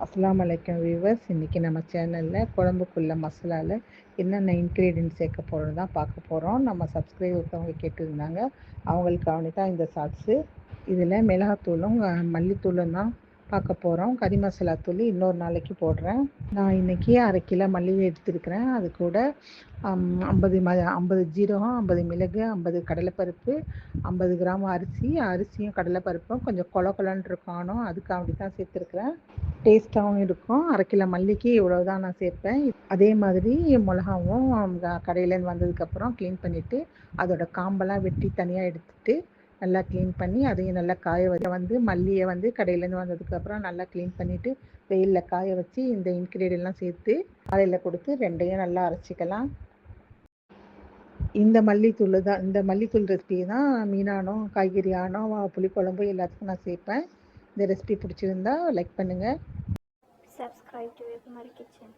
அஸ்ஸலாமு அலைக்கும் வியூவர்ஸ். இன்றைக்கி நம்ம சேனலில் குழம்புக்குள்ள மசாலாவில் என்னென்ன இன்க்ரீடியன்ட் சேர்க்க போகிறோம் தான் பார்க்க போகிறோம். நம்ம சப்ஸ்கிரைப் ஒருத்தவங்க கேட்டுருந்தாங்க, அவங்களுக்காக தான் இந்த ஷார்ட்ஸு. இதில் மிளகாத்தூளும் மல்லித்தூளும் தான் பார்க்க போகிறோம். கறி மசாலா தூள் இன்னொரு நாளைக்கு போடுறேன். நான் இன்றைக்கி 1/2 கிலோ மல்லி எடுத்துருக்கிறேன். அது கூட 50 ஜீரகம், 50 மிளகு, 50 கடலைப்பருப்பு, 50 கிராம் அரிசியும் கடலைப்பருப்பும் கொஞ்சம் கொலன்னு இருக்கணும். அதுக்காக தான் சேர்த்துருக்குறேன். டேஸ்ட்டாகவும் இருக்கும். 1/2 கிலோ மல்லிக்கு இவ்வளோ தான் நான் சேர்ப்பேன். அதே மாதிரி மிளகாவும் கடையிலேருந்து வந்ததுக்கப்புறம் க்ளீன் பண்ணிவிட்டு அதோட காம்பெல்லாம் வெட்டி தனியாக எடுத்துகிட்டு நல்லா க்ளீன் பண்ணி அதையும் நல்லா காய வந்து மல்லியை வந்து கடையிலேருந்து வந்ததுக்கப்புறம் நல்லா க்ளீன் பண்ணிவிட்டு வெயிலில் காய வச்சு இந்த இன்க்ரீடியெண்ட்லாம் சேர்த்து காலையில் கொடுத்து ரெண்டையும் நல்லா அரைச்சிக்கலாம். இந்த மல்லித்தூள் ரெசிபி தான் மீனானோ காய்கறி ஆனோ புளிக்குழம்பு எல்லாத்துக்கும் நான் சேர்ப்பேன். இந்த ரெசிபி பிடிச்சிருந்தா லைக் பண்ணுங்கள். Subscribe to Vipamari Kitchen.